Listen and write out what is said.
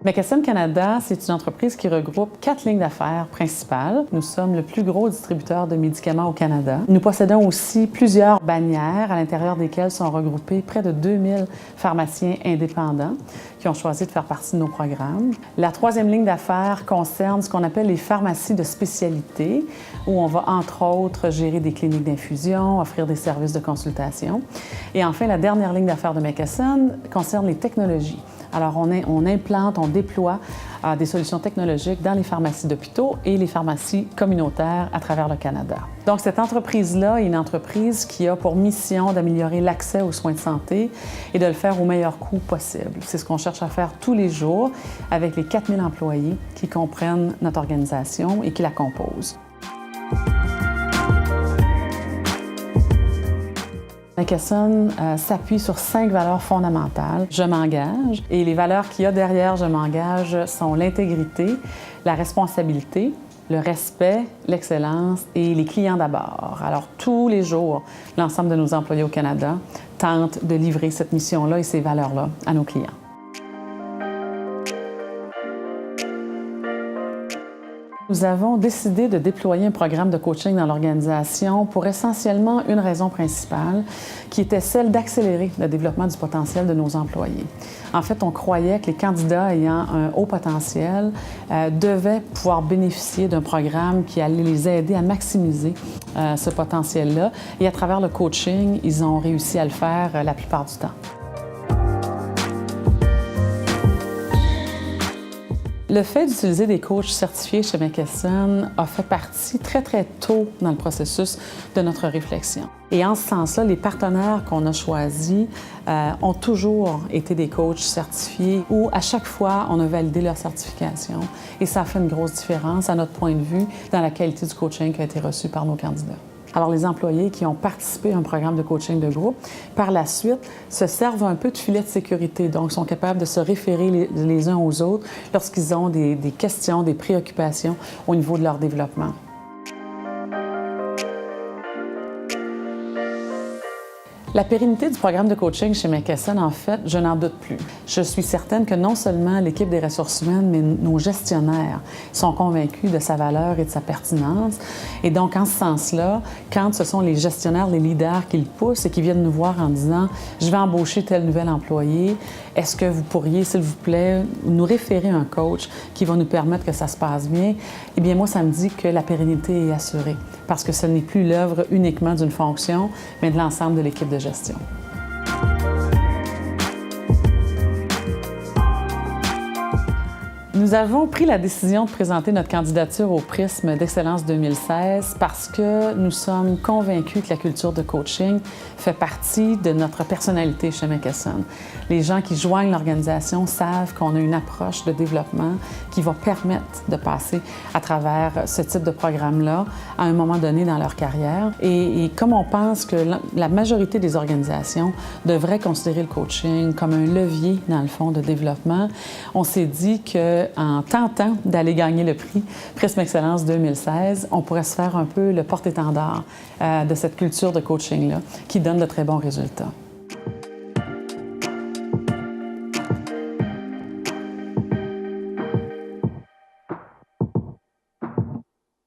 McKesson Canada, c'est une entreprise qui regroupe 4 lignes d'affaires principales. Nous sommes le plus gros distributeur de médicaments au Canada. Nous possédons aussi plusieurs bannières à l'intérieur desquelles sont regroupés près de 2000 pharmaciens indépendants qui ont choisi de faire partie de nos programmes. La 3e ligne d'affaires concerne ce qu'on appelle les pharmacies de spécialité, où on va entre autres gérer des cliniques d'infusion, offrir des services de consultation. Et enfin, la dernière ligne d'affaires de McKesson concerne les technologies. Alors, on implante, on déploie des solutions technologiques dans les pharmacies d'hôpitaux et les pharmacies communautaires à travers le Canada. Donc, cette entreprise-là est une entreprise qui a pour mission d'améliorer l'accès aux soins de santé et de le faire au meilleur coût possible. C'est ce qu'on cherche à faire tous les jours avec les 4000 employés qui comprennent notre organisation et qui la composent. McKesson s'appuie sur 5 valeurs fondamentales. Je m'engage. Et les valeurs qu'il y a derrière Je m'engage sont l'intégrité, la responsabilité, le respect, l'excellence et les clients d'abord. Alors, tous les jours, l'ensemble de nos employés au Canada tentent de livrer cette mission-là et ces valeurs-là à nos clients. Nous avons décidé de déployer un programme de coaching dans l'organisation pour essentiellement une raison principale, qui était celle d'accélérer le développement du potentiel de nos employés. En fait, on croyait que les candidats ayant un haut potentiel devaient pouvoir bénéficier d'un programme qui allait les aider à maximiser ce potentiel-là. Et à travers le coaching, ils ont réussi à le faire la plupart du temps. Le fait d'utiliser des coachs certifiés chez McKesson a fait partie très tôt dans le processus de notre réflexion. Et en ce sens-là, les partenaires qu'on a choisis ont toujours été des coachs certifiés où à chaque fois, on a validé leur certification. Et ça a fait une grosse différence à notre point de vue dans la qualité du coaching qui a été reçu par nos candidats. Alors, les employés qui ont participé à un programme de coaching de groupe, par la suite, se servent un peu de filet de sécurité. Donc, sont capables de se référer les uns aux autres lorsqu'ils ont des questions, des préoccupations au niveau de leur développement. La pérennité du programme de coaching chez McKesson, en fait, je n'en doute plus. Je suis certaine que non seulement l'équipe des ressources humaines, mais nos gestionnaires sont convaincus de sa valeur et de sa pertinence. Et donc, en ce sens-là, quand ce sont les gestionnaires, les leaders qui le poussent et qui viennent nous voir en disant « Je vais embaucher tel nouvel employé, est-ce que vous pourriez, s'il vous plaît, nous référer un coach qui va nous permettre que ça se passe bien? » Eh bien, moi, ça me dit que la pérennité est assurée parce que ce n'est plus l'œuvre uniquement d'une fonction, mais de l'ensemble de l'équipe de gestion. Nous avons pris la décision de présenter notre candidature au Prisme d'Excellence 2016 parce que nous sommes convaincus que la culture de coaching fait partie de notre personnalité chez McKesson. Les gens qui joignent l'organisation savent qu'on a une approche de développement qui va permettre de passer à travers ce type de programme-là à un moment donné dans leur carrière. Et comme on pense que la majorité des organisations devraient considérer le coaching comme un levier, dans le fond, de développement, on s'est dit que en tentant d'aller gagner le prix Prisme Excellence 2016, on pourrait se faire un peu le porte-étendard de cette culture de coaching-là qui donne de très bons résultats.